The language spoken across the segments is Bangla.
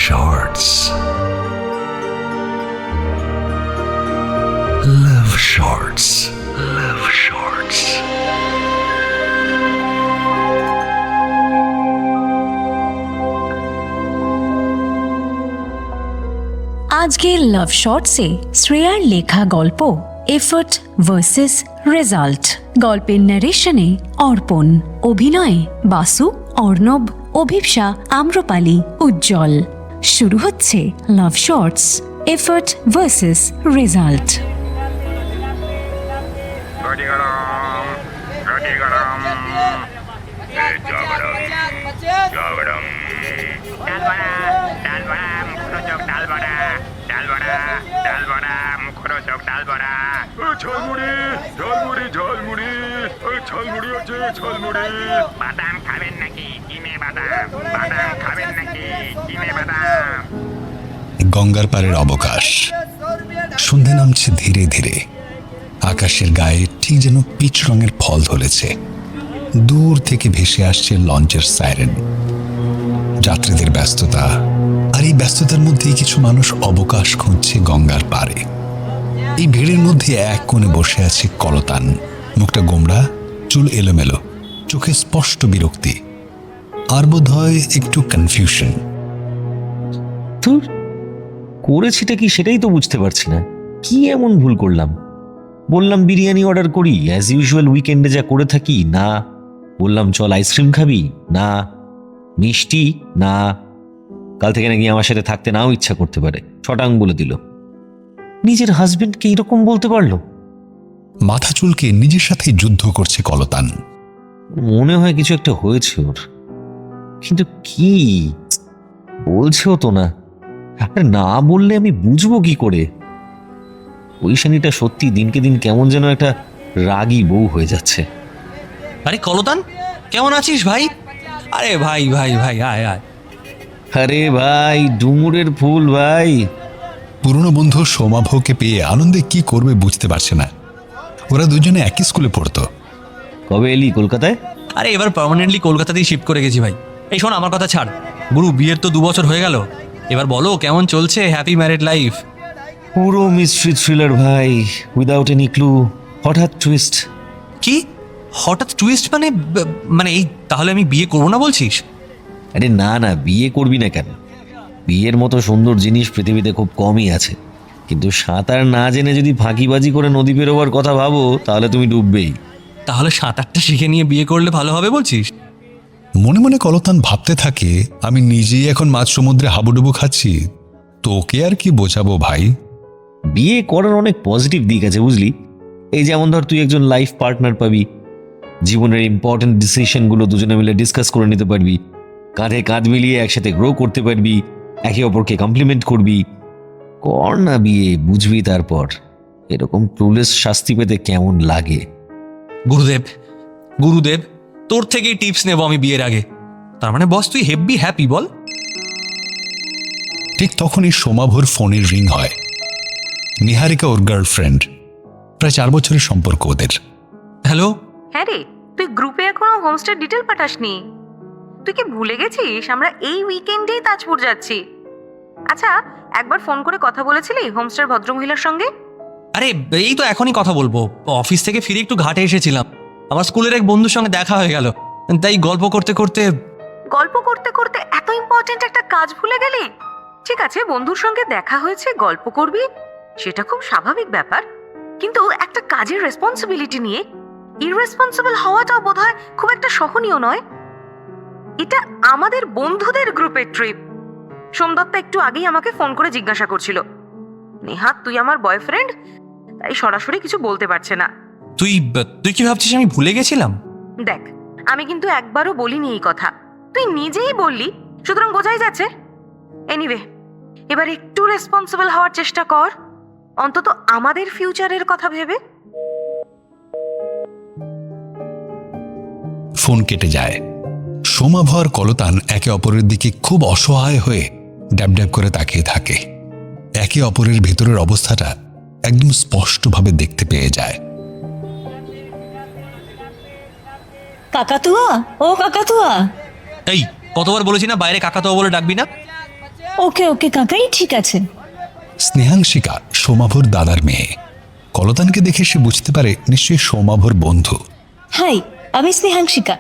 Shorts. Love Shorts. Love Shorts. আজকের লাভ শর্টসে শ্রেয়ার লেখা গল্প এফর্ট ভার্সেস রেজাল্ট। গল্পের ন্যারেশনে অর্পণ, অভিনয়ে বাসু, অর্ণব, অভিপ্সা, আম্রপালি, উজ্জ্বল। শুরু হচ্ছে লাভ শর্টস এফর্ট ভার্সেস রেজাল্ট। বাদাম খাবেন নাকি? কিনে বাদাম খাবেন নাকি? কিনে বাদাম। গঙ্গার পাড়ের অবকাশ। সন্ধে নামছে ধীরে ধীরে। আকাশের গায়ে ঠিক যেন পিচ রঙের ফল ধরেছে। দূর থেকে ভেসে আসছে লঞ্চের সাইরেন। যাত্রীদের ব্যস্ততা, আর এই ব্যস্ততার মধ্যেই কিছু মানুষ অবকাশ খুঁজছে গঙ্গার পাড়ে। এই ভিড়ের মধ্যে এক কোণে বসে আছে কলতান। মুখটা গোমড়া, চুল এলোমেলো, চোখে স্পষ্ট বিরক্তি, আর বোধ হয় একটু কনফিউশন। তোর করেছিটা কি সেটাই তো বুঝতে পারছি না। কি এমন ভুল করলাম? বললাম বিরিয়ানি অর্ডার করি অ্যাজ ইউজুয়াল, উইকেন্ডে যা করে থাকি, না। বললাম চল আইসক্রিম খাবি, না। মিষ্টি, না। কাল থেকে নাকি আমার সাথে থাকতে নাও ইচ্ছা করতে পারে, ছটাং বলে দিল। নিজের হাজবেন্ডকে এরকম বলতে পারলো? মাথা চুলকে নিজের সাথে যুদ্ধ করছে কলতান। মনে হয় কিছু একটা হয়েছে ওর, কিন্তু কি বলছেও তো না। আর না বললে আমি বুঝবো কি করে? ওই শানিটা সত্যি দিনকে দিন কেমন যেন একটা রাগী বউ হয়ে যাচ্ছে। আরে কলতান, কেমন আছিস ভাই? আরে ভাই ভাই ভাই আয় আয়। আরে ভাই, ডুমুরের ফুল ভাই। পুরনো বন্ধু সোমাভকে পেয়ে আনন্দে কি করবে বুঝতে পারছে না। ওরা দুজনে একই স্কুলে পড়তো। কবে এলি কলকাতায়? আরে এবার পার্মানেন্টলি কলকাতাতেই শিফট করে গেছি ভাই। এই শোন, আমার কথা ছাড়। গুরু, বিয়ের তো 2 বছর হয়ে গেল। এবার বলো কেমন চলছে হ্যাপি ম্যারিড লাইফ? পুরো মিস্ট্রি থ্রিলার ভাই, উইদাউট এনি ক্লু। হঠাৎ টুইস্ট। কি হঠাৎ টুইস্ট? মানে এই তাহলে আমি বিয়ে করবো না বলছিস? আরে না না, বিয়ে করবি না কেন? বিয়ের মতো সুন্দর জিনিস পৃথিবীতে খুব কমই আছে। কিন্তু সাঁতার না জেনে যদি ফাঁকিবাজি করে নদী পেরোবার কথা ভাবো, তাহলে তুমি ডুববেই। তাহলে সাঁতারটা শিখে নিয়ে বিয়ে করলে ভালো হবে বলছিস? মনে মনে কলতান ভাবতে থাকে, আমি নিজেই এখন মাঝ সমুদ্রে হাবুডুবু খাচ্ছি, তোকে আর কি বোঝাবো ভাই। বিয়ে করার অনেক পজিটিভ দিক আছে বুঝলি। এই যেমন ধর, তুই একজন লাইফ পার্টনার পাবি, জীবনের ইম্পর্টেন্ট ডিসিশনগুলো দুজনে মিলে ডিসকাস করে নিতে পারবি, কাঁধে কাঁধ মিলিয়ে একসাথে গ্রো করতে পারবি, একে অপরকে কমপ্লিমেন্ট করবি। কর না বিয়ে, বুঝবি তারপর এরকম ক্লুলেস শাস্তি পেতে কেমন লাগে। গুরুদেব, গুরুদেব, তোর থেকেই টিপস নেব আমি বিয়ের আগে। তার মানে বস তুই হেব্বি হ্যাপি বল? ঠিক তখনই সোমাভর ফোনের রিং হয়। নিহারিকা ওর গার্লফ্রেন্ড। প্রায় 4 বছরের সম্পর্ক ওদের। হ্যালো। হ্যাঁ রে, তুই গ্রুপে এখনো হোমস্টে ডিটেল পাঠাসনি? তুই কি ভুলে গেছিস আমরা এই উইকেন্ডেই তাজপুর যাচ্ছি? আচ্ছা, একবার ফোন করে কথা বলেছিলি হোমস্টের ভদ্রমহিলার সঙ্গে? আরে এই তো এখনই কথা বলবো। অফিস থেকে ফিরে একটু ঘাটে এসেছিলাম, আমার স্কুলের এক বন্ধুর সঙ্গে দেখা হয়ে গেল, তাই গল্প করতে করতে এত ইম্পর্টেন্ট একটা কাজ ভুলে গেলি? ঠিক আছে, বন্ধুর সঙ্গে দেখা হয়েছে, গল্প করবি, সেটা খুব স্বাভাবিক ব্যাপার। কিন্তু একটা কাজের রেসপন্সিবিলিটি নিয়ে ইররেসপন্সিবল হওয়াটাও বোধহয় খুব একটা সহনীয় নয়। এটা আমাদের বন্ধুদের গ্রুপের ট্রিপ। সোমদত্তা একটু আগেই আমাকে ফোন করে জিজ্ঞাসা করছিল, নেহাত তুই আমার বয়ফ্রেন্ড, তাই সরাসরি কিছু বলতে পারছে না। তুই কি ভাবছিস আমি ভুলে গেছিলাম? দেখ, আমি কিন্তু একবারও বলিনি এই কথা, তুই নিজেই বললি, সুতরাং বোঝাই যাচ্ছে। এনিওয়ে, এবার একটু রেসপন্সিবল হওয়ার চেষ্টা কর, অন্তত আমাদের ফিউচারের কথা ভেবে। ফোন কেটে যায়। সোমাভ আর কলতান একে অপরের দিকে খুব অসহায় হয়ে ড্যাব ড্যাব করে তাকিয়ে থাকে। একে অপরের ভেতরের অবস্থাটা একদম স্পষ্টভাবে দেখতে পেয়ে যায়। কাকাতুয়া, ও কাকাতুয়া। এই কতবার বলেছি না বাইরে কাকাতুয়া বলে ডাকবি না? ওকে ওকে কাকাই, ঠিক আছে। স্নেহাংশিকা সোমাভর দাদার মেয়ে। কলতানকে দেখে সে বুঝতে পারে নিশ্চয়ই সোমাভর বন্ধু। হাই, আমি স্নেহাংশিকা।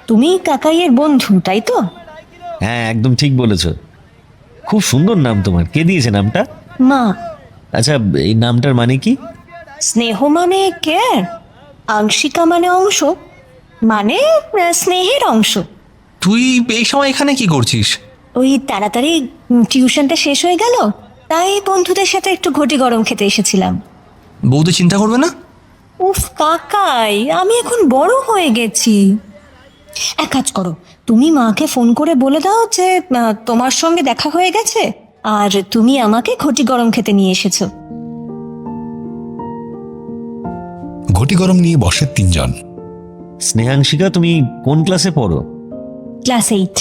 তুমি কাকাইয়ের বন্ধু, তাই তো? হ্যাঁ, একদম ঠিক বলেছ। খুব সুন্দর নাম তোমার। কে দিয়েছে নামটা? মা। আচ্ছা, এই নামটার মানে কি? স্নেহ মানে কেয়ার, আংশিকা মানে অংশ, মানে স্নেহের অংশ। তুই এই সময় এখানে কি করছিস? ওই তাড়াতাড়ি টিউশনটা শেষ হয়ে গেল, তাই বন্ধুদের সাথে একটু ঘটি গরম খেতে এসেছিলাম। বৌদি চিন্তা করবে না? উফ কাকাই, আমি এখন বড় হয়ে গেছি। এক কাজ করো, তুমি মাকে ফোন করে বলে দাও যে তোমার সঙ্গে দেখা হয়ে গেছে আর তুমি আমাকে ঘটি গরম খেতে নিয়ে এসেছো। ঘটি গরম নিয়ে বসে তিনজন। স্নেহাংশিকা, তুমি কোন ক্লাসে পড়ো? ক্লাস 8।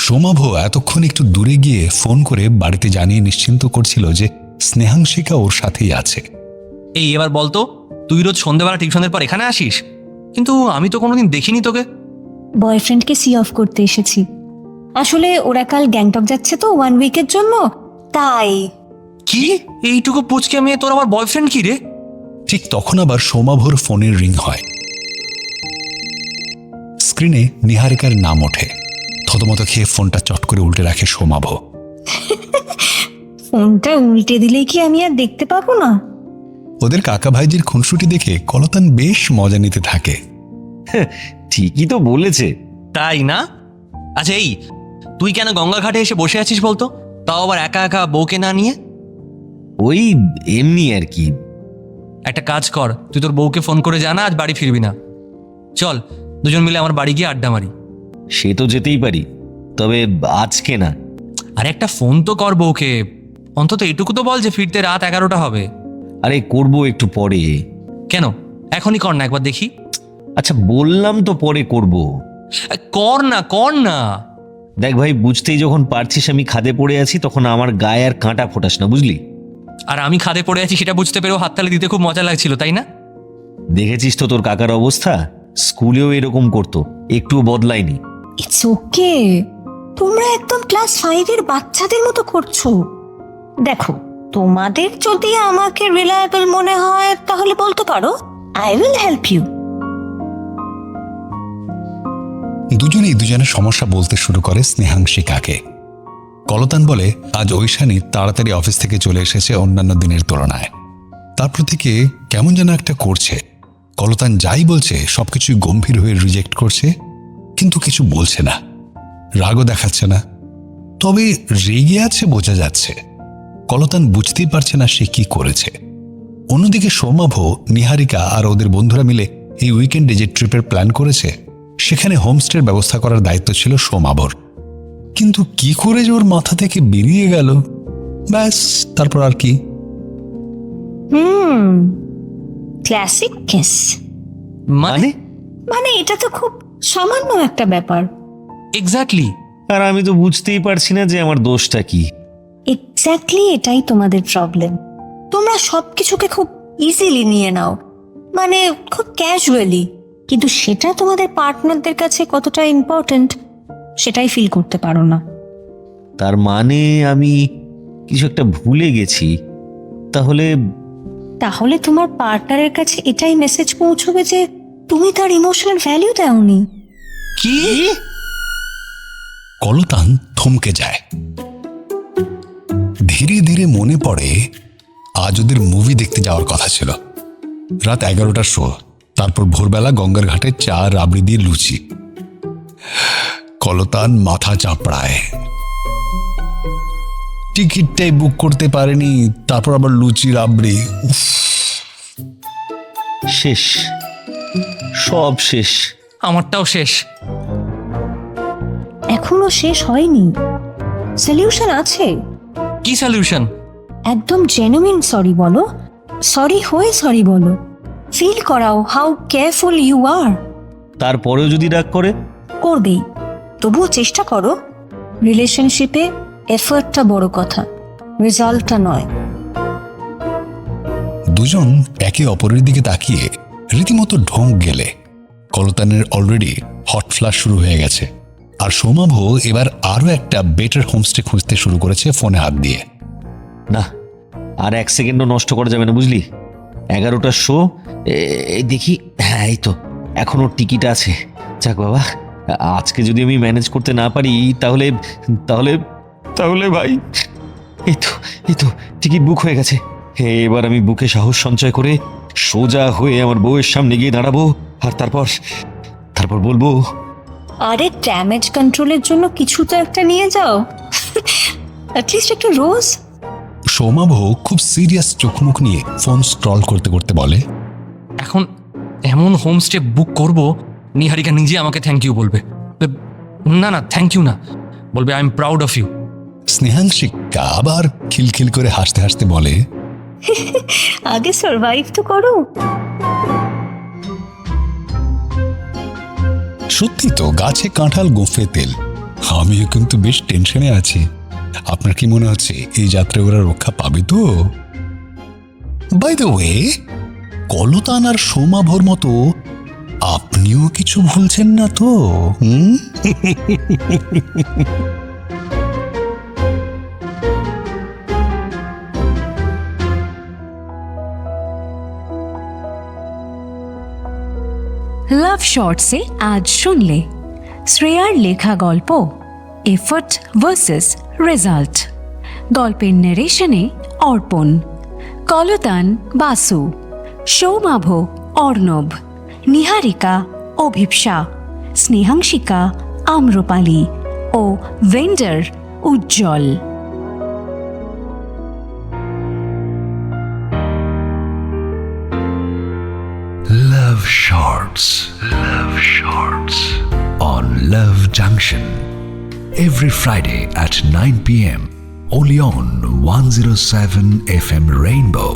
সোমাভ এতক্ষণ একটু দূরে গিয়ে ফোন করে বাড়িতে জানিয়ে নিশ্চিন্ত করছিল যে স্নেহাংশিকা ওর সাথেই আছে। এই এবার বলতো, তুই রোজ সন্ধ্যেবেলা টিউশনের পর এখানে আসিস, কিন্তু আমি তো কোনোদিন দেখিনি তোকে। বয়ফ্রেন্ডকে সি অফ করতে এসেছি। আসলে ওরা কাল গ্যাংটক যাচ্ছে তো 1 উইকের জন্য, তাই। কি এইটুকু পুচকে মেয়ে, তোর আবার বয়ফ্রেন্ড কি রে? ঠিক তখন আবার সোমাভর ফোনের রিং হয়। স্ক্রিনে নিহারিকার নাম ওঠে। থতমত খেয়ে ফোনটা চট করে উল্টে রাখে সোমাভ। ফোনটা উল্টে দিলে কি আমি আর দেখতে পাবো না? ওদের কাকা ভাইজির খুনসুটি দেখে কলতান বেশ মজা নিতে থাকে। ঠিকই তো বলেছে। তাই না? আচ্ছা, এই তুই কেন গঙ্গা ঘাটে এসে বসে আছিস বলতো, তাও আবার একা একা বউকে না নিয়ে? ওই এমনি আর কি। একটা কাজ কর, তুই তোর বউকে ফোন করে জানা আজ বাড়ি ফিরবি না। চল দুজন মিলে আমার বাড়ি গিয়ে আড্ডা মারি। সে তো যেতেই পারি, তবে আজকে না। আর একটা ফোন তো কর বউকে, অন্তত এটুকু তো বল যে ফিরতে রাত 11টা হবে। আরে করবো একটু পরে। কেন, এখনই কর না, একবার দেখি। আচ্ছা বললাম তো পরে করব। কর না, কর না। দেখ ভাই, বুঝতেই যখন পারছিস আমি খাদে পড়ে আছি, তখন আমার গায়ে আর কাঁটা ফোটাস না, বুঝলি? আর আমি খাদে পড়ে আছি সেটা বুঝতে পেরেও হাততালি দিতে খুব মজা লাগছিল, তাই না? দেখেছিস তো তোর কাকার অবস্থা, স্কুলেও এরকম করতো, একটুও বদলায়নি। ইটস ওকে, তোমরা একদম ক্লাস 5-এর বাচ্চাদের মতো করছো। দেখো, তোমাদের যদি আমাকে রিলায়েবল মনে হয় তাহলে বলতে পারো, আই উইল হেল্প ইউ। দুজনেই দুজনের সমস্যা বলতে শুরু করে স্নেহাংশিকাকে। কলতান বলে আজ ঐশানী তাড়াতাড়ি অফিস থেকে চলে এসেছে অন্যান্য দিনের তুলনায়। তারপর থেকে কেমন যেন একটা করছে। কলতান যাই বলছে সবকিছুই গম্ভীর হয়ে রিজেক্ট করছে, কিন্তু কিছু বলছে না, রাগও দেখাচ্ছে না, তবে রেগে আছে বোঝা যাচ্ছে। কলতান বুঝতেই পারছে না সে কি করেছে। অন্যদিকে সোমাভ, নিহারিকা আর ওদের বন্ধুরা মিলে এই উইকেন্ডে যে ট্রিপের প্ল্যান করেছে সেখানে হোমস্টের ব্যবস্থা করার দায়িত্ব ছিল সোমাভর। কিন্তু কি করে যে ওর মাথা থেকে বেরিয়ে গেল, ব্যাস তারপর আর কি। Classic case. মানে মানে এটা তো খুব সামান্য একটা ব্যাপার। এক্স্যাক্টলি। আর আমি তো বুঝতেই পারছি না যে আমার দোষটা কি। এক্স্যাক্টলি এটাই তোমাদের প্রবলেম। তোমরা সবকিছুকে খুব ইজিলি নিয়ে নাও, মানে খুব ক্যাজুয়ালি, কিন্তু সেটা তোমাদের পার্টনারদের কাছে কতটা ইম্পর্ট্যান্ট সেটাই ফিল করতে পারো না। তার মানে আমি কিছু একটা ভুলে গেছি। তাহলে তাহলে তোমার পার্টনারের কাছে এটাই মেসেজ পৌঁছবে যে তুমি তার ইমোশনাল ভ্যালু দাওনি। কি? কলতান থমকে যায়। ধীরে ধীরে মনে পড়ে আজ ওদের মুভি দেখতে যাওয়ার কথা ছিল। রাত 11টার শো, তারপর ভোরবেলা গঙ্গার ঘাটে চা, রাবড়ি দিয়ে লুচি। কলতান মাথা চাপড়ায়। টিকিটটাই বুক করতে পারেনি, তারপর আবার লুচি রাবড়ি। উফ, শেষ, সব শেষ। আমারটাও শেষ। এখনো শেষ হয়নি, সলিউশন আছে। কি সলিউশন? একদম জেনুইন সরি বলো, সরি হয়ে সরি বলো, ফিল করাও হাউ কেয়ারফুল ইউ আর। তারপরেও যদি রাগ করে? করবেই, তবুও চেষ্টা করো। রিলেশনশিপে এফর্টটা বড় কথা, রেজাল্টটা নয়। দুজন একে অপরের দিকে তাকিয়ে রীতিমতো ঢোক গেলে। কলতানের অলরেডি হট ফ্লাশ শুরু হয়ে গেছে। আর সোমাভ এবার আরো একটা বেটার হোমস্টে খুঁজতে শুরু করেছে ফোনে হাত দিয়ে। না, আর 1 সেকেন্ডও নষ্ট করা যাবে না, বুঝলি? 11টার শো, এই দেখি, হ্যাঁ এই তো এখনো টিকিট আছে। যাক বাবা, আজকে যদি আমি ম্যানেজ করতে না পারি তাহলে তাহলে তাহলে ভাই, এই তো টিকিট বুক হয়ে গেছে। এবার আমি বুকে সাহস সঞ্চয় করে সোজা হয়ে আমার বউয়ের সামনে গিয়ে দাঁড়াবো, আর তারপর বলবো, আরে ড্যামেজ কন্ট্রোলের জন্য কিছু তো একটা নিয়ে যাও, অ্যাটলিস্ট একটু রোজ। সোমাভ খুব সিরিয়াস চোখ মুখ নিয়ে ফোন স্ক্রল করতে করতে বলে, এখন এমন হোমস্টে বুক করব, নিহারিকা নিজে আমাকে থ্যাংক ইউ বলবে। না না, থ্যাংক ইউ না, বলবে I am proud of you. Snehanshika আবার খিলখিল করে হাসতে হাসতে বলে, আগে সার্ভাইভ তো করো। সত্যি তো, গাছে কাঁঠাল গোফে তেল। আমিও কিন্তু বেশ টেনশনে আছি। আপনার কি মনে হচ্ছে এই যাত্রায় ওরা রক্ষা পাবে তো? বাই দ্য ওয়ে, কলতান আর সোমাভর মতো আপনিও কিছু ভুলছেন না তো? লাভ শর্টসে আজ শুনলে শ্রেয়ার লেখা গল্প এফর্ট ভার্সেস রেজাল্ট। গল্পের নারেশনে অর্পণ, কলতান বাসু, সৌমাভ অর্ণব, নিহারিকা অভিপ্সা, স্নেহাংশিকা আম্রপালি ও ভেন্ডার Ujjwal. Love Shorts on Love Junction every Friday at 9 p.m. only on 107 FM Rainbow.